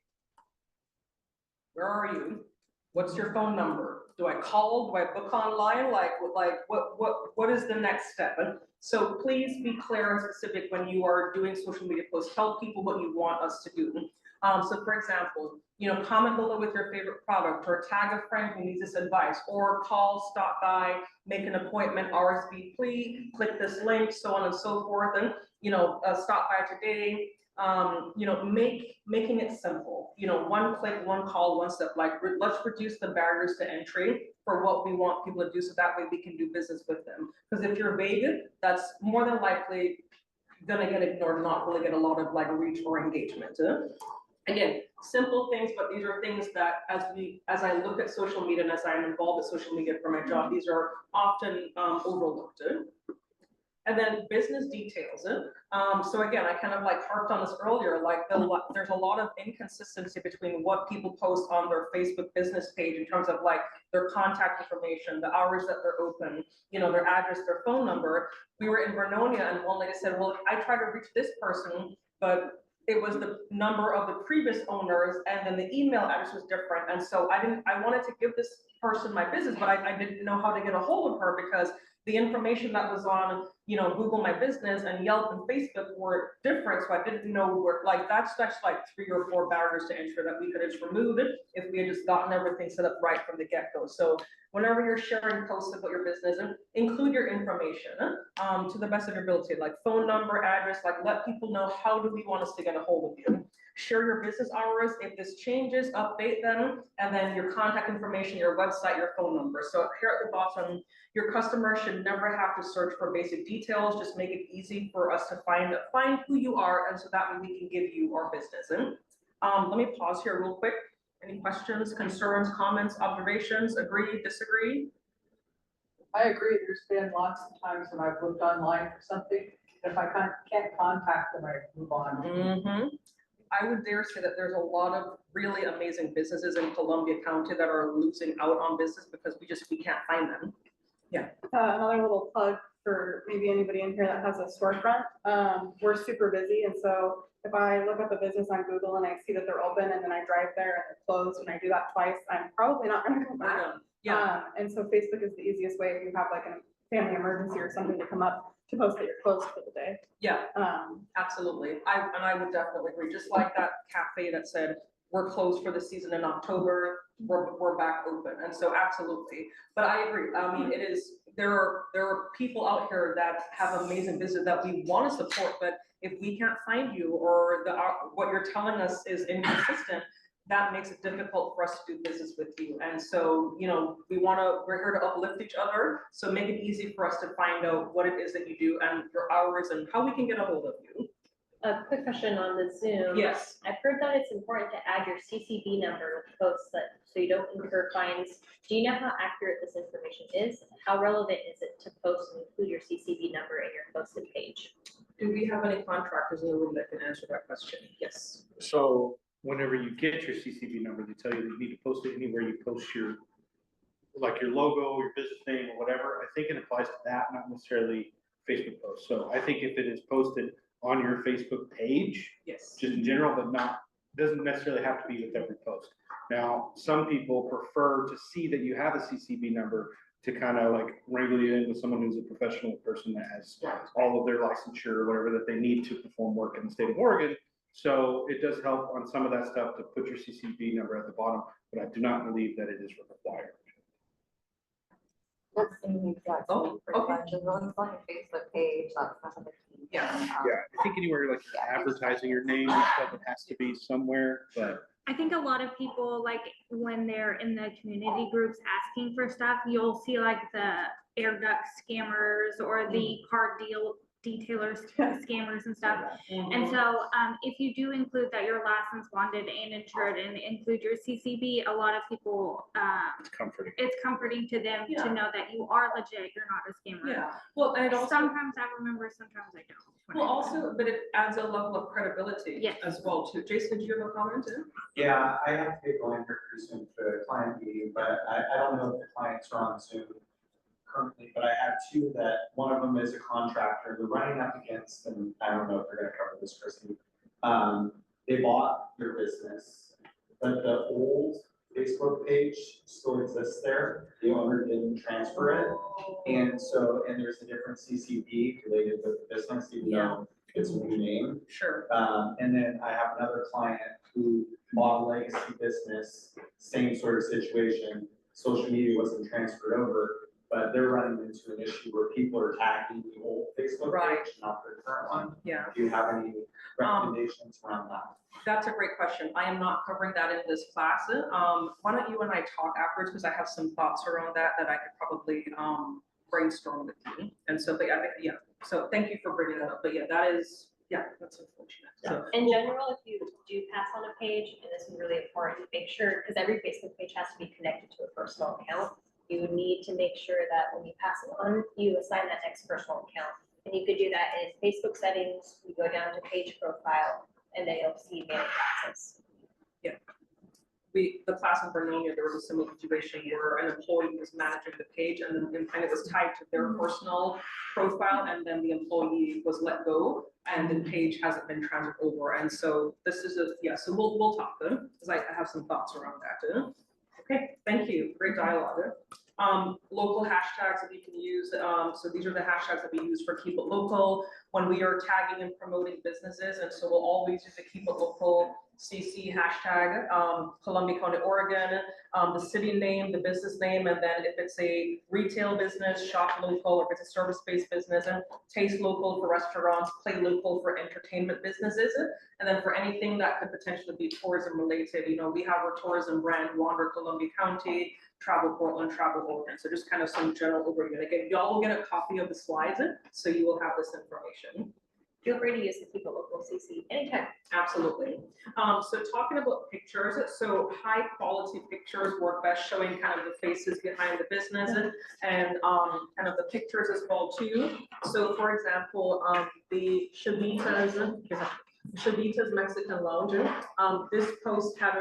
D: Where are you? What's your phone number? Do I call? Do I book online? What is the next step? And so please be clear and specific when you are doing social media posts. Tell people what you want us to do. So for example, comment below with your favorite product, or tag a friend who needs this advice, or call, stop by, make an appointment, RSVP, click this link, so on and so forth, and stop by today. Making it simple. One click, one call, one step. Like let's reduce the barriers to entry for what we want people to do, so that way we can do business with them. Because if you're vague, that's more than likely gonna get ignored, not really get a lot of reach or engagement. Again, simple things, but these are things that as I look at social media and as I'm involved with social media for my job, these are often overlooked. And then business details. So again, I kind of harped on this earlier, there's a lot of inconsistency between what people post on their Facebook business page in terms of their contact information, the hours that they're open, their address, their phone number. We were in Vernonia and one lady said, well, I tried to reach this person, but it was the number of the previous owners, and then the email address was different. And so I wanted to give this person my business, but I didn't know how to get a hold of her because the information that was on, Google My Business and Yelp and Facebook were different. So I didn't know where, that's 3 or 4 barriers to entry that we could have just removed if we had just gotten everything set up right from the get-go. So whenever you're sharing posts about your business, include your information to the best of your ability, like phone number, address, let people know how do we want us to get a hold of you. share your business hours. If this changes, update them, and then your contact information, your website, your phone number. So here at the bottom, your customer should never have to search for basic details. Just make it easy for us to find who you are, and so that way we can give you our business. And let me pause here real quick. Any questions, concerns, comments, observations? Agree, disagree?
G: I agree, there's been lots of times when I've looked online for something, if I can't contact them, I move on.
D: I would dare say that there's a lot of really amazing businesses in Columbia County that are losing out on business because we can't find them.
E: Another little plug for maybe anybody in here that has a storefront. We're super busy, and so if I look up a business on Google and I see that they're open and then I drive there and they're closed and I do that twice, I'm probably not gonna come back. And so Facebook is the easiest way if you have like a family emergency or something to come up to post that you're closed for the day.
D: Yeah, absolutely. I would definitely agree. Just like that cafe that said, we're closed for the season in October, we're back open. And so absolutely. But I agree. I mean, there are people out here that have amazing business that we want to support, but if we can't find you or what you're telling us is inconsistent, that makes it difficult for us to do business with you. And so, we're here to uplift each other. So make it easy for us to find out what it is that you do and your hours and how we can get a hold of you.
H: A quick question on the Zoom.
D: Yes.
H: I've heard that it's important to add your CCB number with posts so you don't incur fines. Do you know how accurate this information is? How relevant is it to post and include your CCB number in your posted page?
D: Do we have any contractors in the room that can answer that question? Yes.
L: So whenever you get your CCB number, they tell you that you need to post it anywhere you post your logo, your business name, or whatever. I think it applies to that, not necessarily Facebook posts. So I think if it is posted on your Facebook page,
D: yes,
L: just in general, but doesn't necessarily have to be with every post. Now, some people prefer to see that you have a CCB number to kind of like wrangle you in with someone who's a professional person that has all of their licensure or whatever that they need to perform work in the state of Oregon. So it does help on some of that stuff to put your CCB number at the bottom, but I do not believe that it is required.
M: That's the exact same pretty much, as long as it's on your Facebook page, that's kind of the key.
D: Yeah.
L: I think anywhere like advertising your name and stuff, it has to be somewhere, but.
C: I think a lot of people, like when they're in the community groups asking for stuff, you'll see like the air duct scammers or the car detailers scammers and stuff. And so if you do include that you're licensed, bonded, and insured, and include your CCB, a lot of people it's comforting to them to know that you are legit, you're not a scammer.
D: Yeah. Well, and also,
C: sometimes I remember, sometimes I don't.
D: Well, also, but it adds a level of credibility as well too. Jason, do you have a comment too?
B: Yeah, I have to get going here pretty soon to a client meeting, but I don't know if the clients are on Zoom currently, but I have two that one of them is a contractor. They're running up against, and I don't know if they're going to cover this, Chrissy. They bought their business, but the old Facebook page still exists there. The owner didn't transfer it, and there's a different CCB related with the business, even though it's a new name.
D: Sure.
B: And then I have another client who bought a legacy business, same sort of situation. Social media wasn't transferred over, but they're running into an issue where people are tagging the old Facebook page, not the current one.
D: Yeah.
B: Do you have any recommendations around that?
D: That's a great question. I am not covering that in this class. Why don't you and I talk afterwards, because I have some thoughts around that I could probably brainstorm with you. And so, but so thank you for bringing that up. But that's unfortunate. So,
H: in general, if you do pass on a page, and this is really important, make sure, because every Facebook page has to be connected to a personal account, you would need to make sure that when you pass it on, you assign that next personal account. And you could do that in Facebook settings, you go down to page profile, and then you'll see manage access.
D: Yeah. The class in Vernonia, there was a similar situation where an employee was managing the page and it was tied to their personal profile, and then the employee was let go and the page hasn't been transferred over. And so this is so we'll talk then, because I have some thoughts around that. Okay, thank you. Great dialogue. Local hashtags that we can use. So these are the hashtags that we use for Keep It Local when we are tagging and promoting businesses. And so we'll always use the Keep It Local CC hashtag, Columbia County, Oregon, the city name, the business name, and then if it's a retail business, shop local, or if it's a service-based business, and taste local for restaurants, play local for entertainment businesses. And then for anything that could potentially be tourism related, you know, we have our tourism brand, Wander Columbia County, Travel Portland, Travel Oregon. So just kind of some general overview. And again, y'all will get a copy of the slides, so you will have this information.
I: Feel free to use the Keep It Local CC anytime.
D: Absolutely. So talking about pictures, so high quality pictures work best, showing kind of the faces behind the business and kind of the pictures as well too. So for example, the Shavita's Mexican Lounge. This post had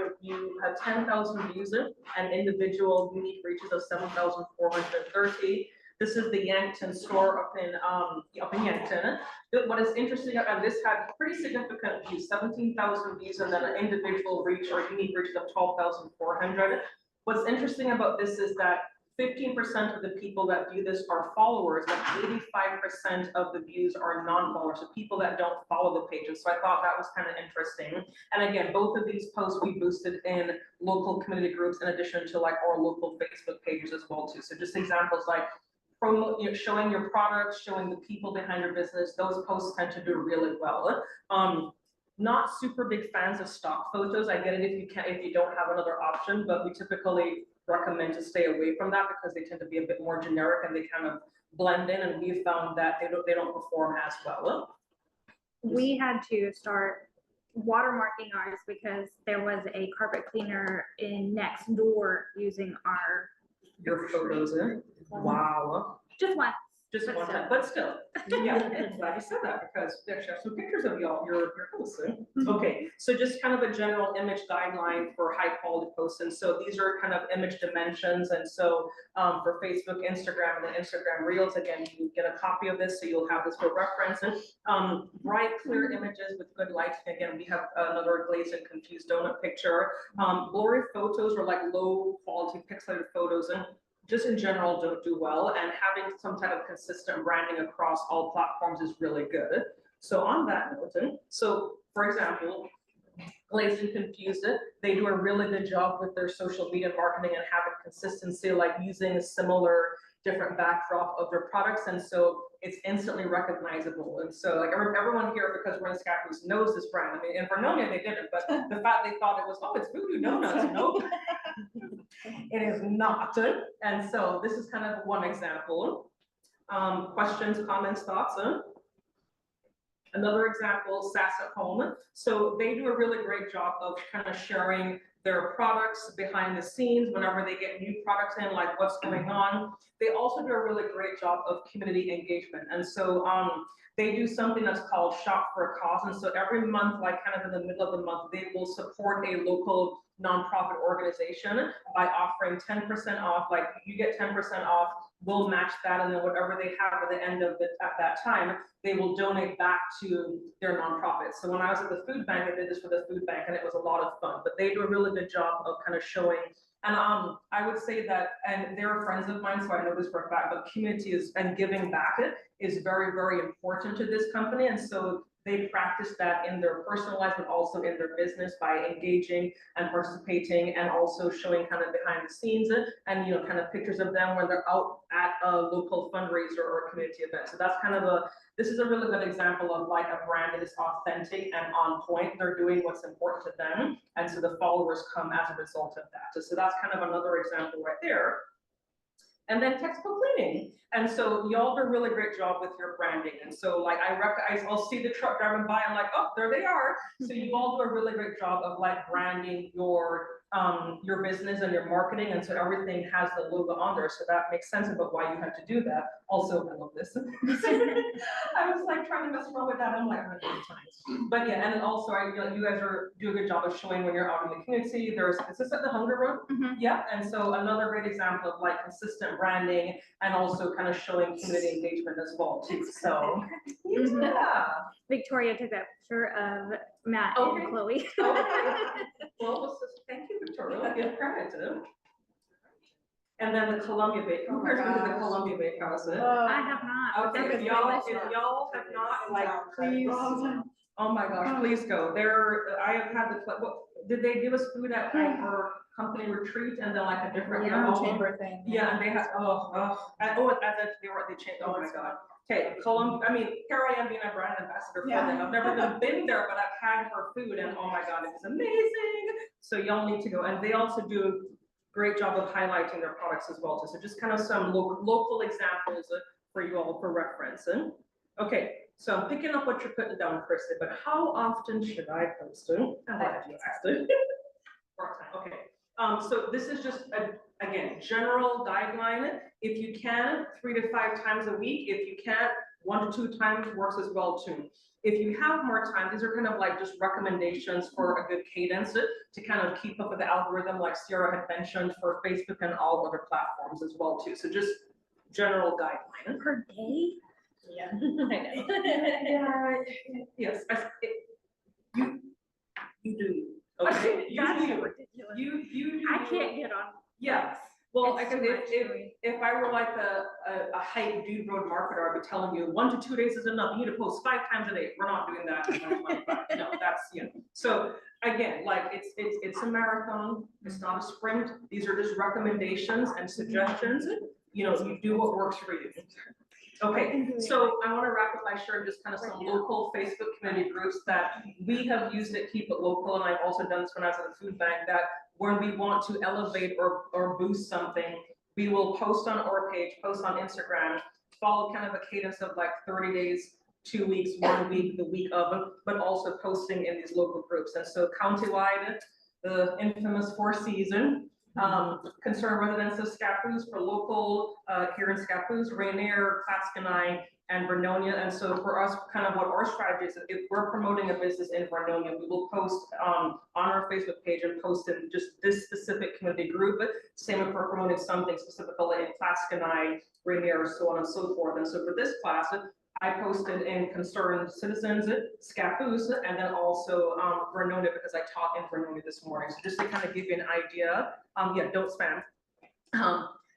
D: 10,000 views and individual unique reaches of 7,430. This is the Yankton store up in Yankton. What is interesting, and this had pretty significant views, 17,000 views, and then an individual reach or unique reach of 12,400. What's interesting about this is that 15% of the people that view this are followers, but 85% of the views are non-followers, so people that don't follow the pages. So I thought that was kind of interesting. And again, both of these posts we boosted in local community groups in addition to like our local Facebook pages as well too. So just examples like promote, you know, showing your products, showing the people behind your business. Those posts tend to do really well. Not super big fans of stock photos. I get it if you don't have another option, but we typically recommend to stay away from that because they tend to be a bit more generic and they kind of blend in, and we've found that they don't perform as well.
C: We had to start watermarking ours because there was a carpet cleaner in next door using
D: Your photos in? Wow.
C: just one.
D: Just one time, but still, yeah, I'm glad you said that because we actually have some pictures of y'all, your posts. Okay, so just kind of a general image guideline for high quality posts. And so these are kind of image dimensions. And so for Facebook, Instagram, and then Instagram Reels, again, you get a copy of this, so you'll have this for reference. Bright, clear images with good lighting. Again, we have another glazed and confused donut picture. Blurry photos or like low quality pixelated photos, and just in general don't do well, and having some type of consistent branding across all platforms is really good. So on that note, so for example, Glazed and Confused, they do a really good job with their social media marketing and having consistency, like using a similar different backdrop of their products, and so it's instantly recognizable. And so like everyone here, because we're in Scappoose, knows this brand. I mean, in Vernonia they didn't, but the fact they thought it was, oh, it's Voodoo Donuts, no, it is not. And so this is kind of one example. Questions, comments, thoughts? Another example, Sass at Home. So they do a really great job of kind of sharing their products behind the scenes whenever they get new products in, like what's going on. They also do a really great job of community engagement. And so they do something that's called Shop for a Cause. And so every month, like kind of in the middle of the month, they will support a local nonprofit organization by offering 10% off. Like you get 10% off, we'll match that, and then whatever they have at the end of it at that time, they will donate back to their nonprofit. So when I was at the food bank, I did this for the food bank, and it was a lot of fun. But they do a really good job of kind of showing. And I would say that, and they're friends of mine, so I know this for a fact, but community is, and giving back is very, very important to this company. And so they practice that in their personal life, but also in their business by engaging and participating, and also showing kind of behind the scenes and, you know, kind of pictures of them when they're out at a local fundraiser or a community event. So that's kind of this is a really good example of like a brand that is authentic and on point. They're doing what's important to them, and so the followers come as a result of that. So that's kind of another example right there. And then textbook cleaning. And so y'all do a really great job with your branding. And so like I'll see the truck driving by, I'm like, oh, there they are. So you all do a really great job of like branding your business and your marketing. And so everything has the logo on there. So that makes sense about why you had to do that. Also, I love this. I was like trying to mess around with that. I'm like, 100 times. But yeah, and then also you guys do a good job of showing when you're out in the community. Is this at the Hunger Room?
C: Mm-hmm.
D: Yeah. And so another great example of like consistent branding and also kind of showing community engagement as well too. So yeah.
C: Victoria took that picture of Matt and Chloe.
D: Well, thank you, Victoria. I'll give credit to them. And then the Columbia Bakehouse. Who cares about the Columbia Bakehouse?
C: I have not.
D: Okay, if y'all have not, like, please Oh my gosh, please go. I have had did they give us food at our company retreat and then like a different?
E: Chamber thing.
D: Yeah, and they had, they changed, oh my God. Okay, here I am being a brand ambassador for them. I've never even been there, but I've had her food and oh my God, it was amazing. So y'all need to go. And they also do a great job of highlighting their products as well too. So just kind of some local examples for you all for reference. Okay, so I'm picking up what you're putting down, Chrissy, but how often should I post it? I'm glad you asked it. Okay, so this is just again, general guideline. If you can, 3 to 5 times a week. If you can't, 1 to 2 times works as well too. If you have more time, these are kind of like just recommendations for a good cadence to kind of keep up with the algorithm, like Sierra had mentioned for Facebook and all other platforms as well too. So just general guideline.
C: Per day?
H: Yeah, I know.
D: Yes, you do. Okay, you do.
C: I can't get on.
D: Yeah, well,
C: It's
D: I
C: too
D: can,
C: much for me.
D: if I were like a hype dude road marketer, I'd be telling you 1 to 2 days is enough. You need to post 5 times a day. We're not doing that. in 2025. No, that's, So again, like it's a marathon. It's not a sprint. These are just recommendations and suggestions. You do what works for you. Okay, so I want to wrap up by sharing just kind of some local Facebook community groups that we have used at Keep It Local, and I've also done this when I was at the food bank, that when we want to elevate or boost something, we will post on our page, post on Instagram, follow kind of a cadence of like 30 days, 2 weeks, 1 week, the week of, but also posting in these local groups. And so countywide, the infamous 4 season, concerned residents of Scappoose for local here in Scappoose, Rainier, Clatskanie, and Vernonia. And so for us, kind of what our strategy is, if we're promoting a business in Vernonia, we will post on our Facebook page and post in just this specific community group. Same if we're promoting something specifically in Clatskanie, Rainier, so on and so forth. And so for this class, I posted in Concerned Citizens, Scappoose, and then also Vernonia, because I taught in Vernonia this morning. So just to kind of give you an idea, don't spam.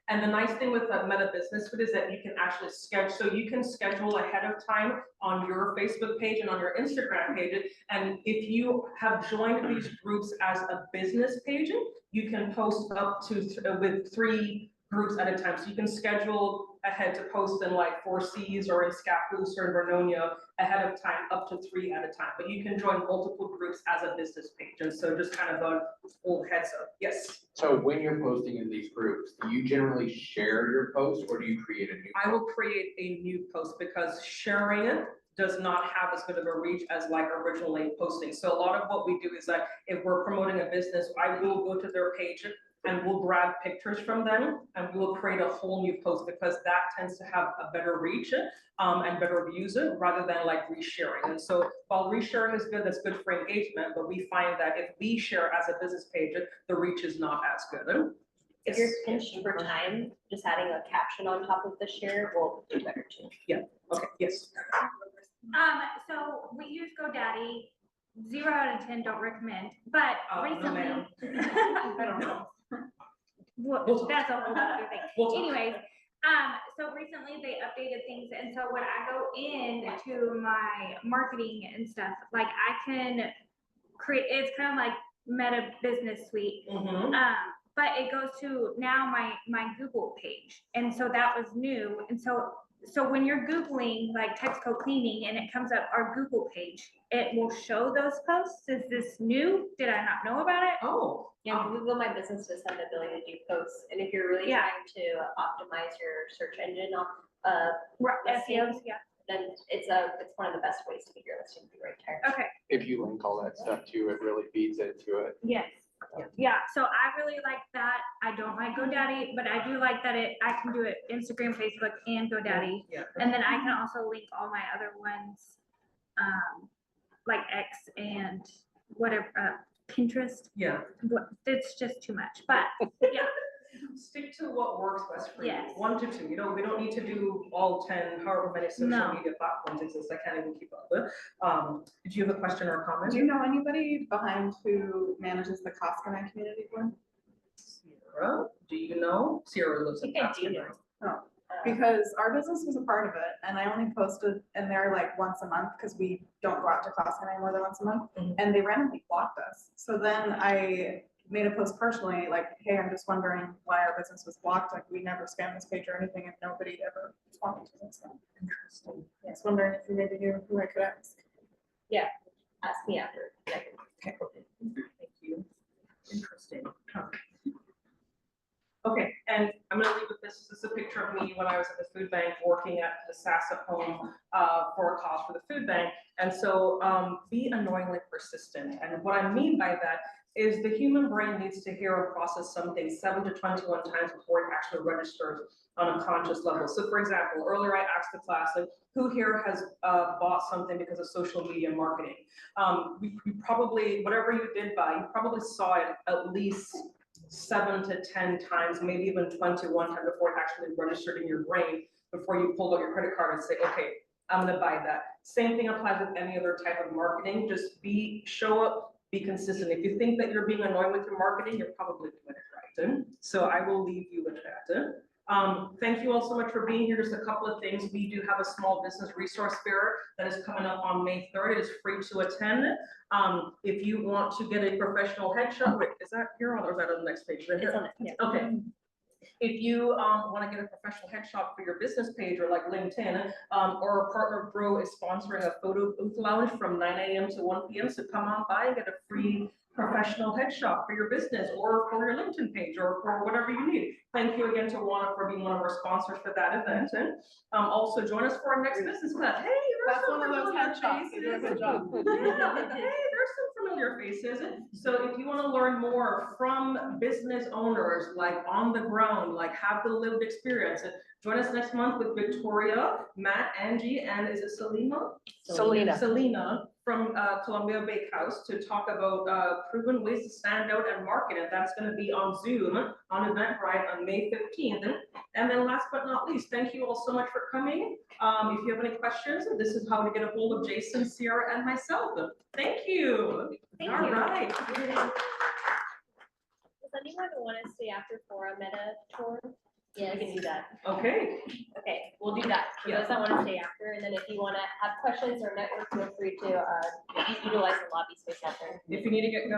D: And the nice thing with the Meta Business Fit is that you can actually schedule, so you can schedule ahead of time on your Facebook page and on your Instagram page. And if you have joined these groups as a business page, you can post up to with 3 groups at a time. So you can schedule ahead to post in like 4 Cs or in Scappoose or in Vernonia ahead of time, up to 3 at a time. But you can join multiple groups as a business page. And so just kind of a little heads up. Yes.
J: So when you're posting in these groups, do you generally share your post or do you create a new?
D: I will create a new post because sharing it does not have as good of a reach as like originally posting. So a lot of what we do is that if we're promoting a business, I will go to their page and we'll grab pictures from them and we will create a whole new post because that tends to have a better reach and better views rather than like resharing. And so while resharing is good, that's good for engagement, but we find that if we share as a business page, the reach is not as good.
H: If you're pinched for time, just adding a caption on top of the share will do better too.
D: Yeah, okay, yes.
C: So we use GoDaddy, 0 out of 10, don't recommend, but recently.
D: No,
C: I don't know. Well, that's a whole other thing. Anyways, so recently they updated things, and so when I go into my marketing and stuff, like I can create, it's kind of like Meta Business Suite. But it goes to now my Google page, and so that was new, and so when you're Googling like Texaco cleaning and it comes up our Google page, it will show those posts. Is this new? Did I not know about it?
D: Oh.
H: Yeah, Google My Business does have the ability to do posts, and if you're really trying to optimize your search engine
C: SEOs,
H: then it's one of the best ways to get your listing to the right title.
C: Okay.
J: If you link all that stuff too, it really feeds into it.
C: Yes. Yeah, so I really like that. I don't like GoDaddy, but I do like that I can do it Instagram, Facebook, and GoDaddy.
D: Yeah.
C: And then I can also link all my other ones, like X and whatever, Pinterest.
D: Yeah.
C: It's just too much, but yeah.
D: Stick to what works best for you.
C: Yes.
D: 1 to 2. We don't need to do all 10, however many social media platforms exist. I can't even keep up with. Did you have a question or a comment?
E: Do you know anybody behind who manages the Costco community board?
D: Sierra, do you know? Sierra lives in
H: I think I do
D: Costco.
H: know.
E: Because our business was a part of it, and I only posted in there like once a month, because we don't go out to Costco any more than once a month, and they randomly blocked us. So then I made a post personally, like, hey, I'm just wondering why our business was blocked, like, we never spammed this page or anything, and nobody ever responded to it, so. Interesting. I was wondering if you maybe knew who I could ask.
H: Ask me after.
D: Thank you. Interesting. Okay, and I'm gonna leave with this. This is a picture of me when I was at the food bank working at the SASSA home for a cause for the food bank. And so be annoyingly persistent. And what I mean by that is the human brain needs to hear and process something 7 to 21 times before it actually registers on a conscious level. So for example, earlier I asked the class, like, who here has bought something because of social media marketing? You probably, whatever you did buy, you probably saw it at least 7 to 10 times, maybe even 21 times before it actually registered in your brain, before you pulled out your credit card and say, okay, I'm gonna buy that. Same thing applies with any other type of marketing. Just show up, be consistent. If you think that you're being annoying with your marketing, you're probably doing it right. So I will leave you with that. Thank you all so much for being here. Just a couple of things. We do have a small business resource fair that is coming up on May 3rd. It is free to attend. If you want to get a professional headshot, wait, is that here or is that on the next page?
H: It's on it, yeah.
D: Okay. If you want to get a professional headshot for your business page or like LinkedIn, or a partner Bro is sponsoring a photo booth lounge from 9 a.m. to 1 p.m. So come on by and get a free professional headshot for your business or for your LinkedIn page or for whatever you need. Thank you again to Juana for being one of our sponsors for that event. And also join us for our next business class. Hey, there's
E: That's
D: some
E: one of those
D: familiar
E: headshots. You do a good job.
D: Yeah, hey, there's some familiar faces. So if you want to learn more from business owners, like on the ground, like have the lived experience, join us next month with Victoria, Matt, Angie, and is it Selena? Selena from Columbia Bakehouse to talk about proven ways to stand out and market. And that's going to be on Zoom on Eventbrite on May 15th. And then last but not least, thank you all so much for coming. If you have any questions, this is how to get a hold of Jason, Sierra, and myself. Thank you.
H: Thank
D: All
H: you.
D: right.
H: Does anyone want to stay after for a meta tour? Yeah, we can do that.
D: Okay.
H: Okay, we'll do that for those that want to stay after. And then if you want to have questions or network, feel free to utilize the lobby space out there.
D: If you need to get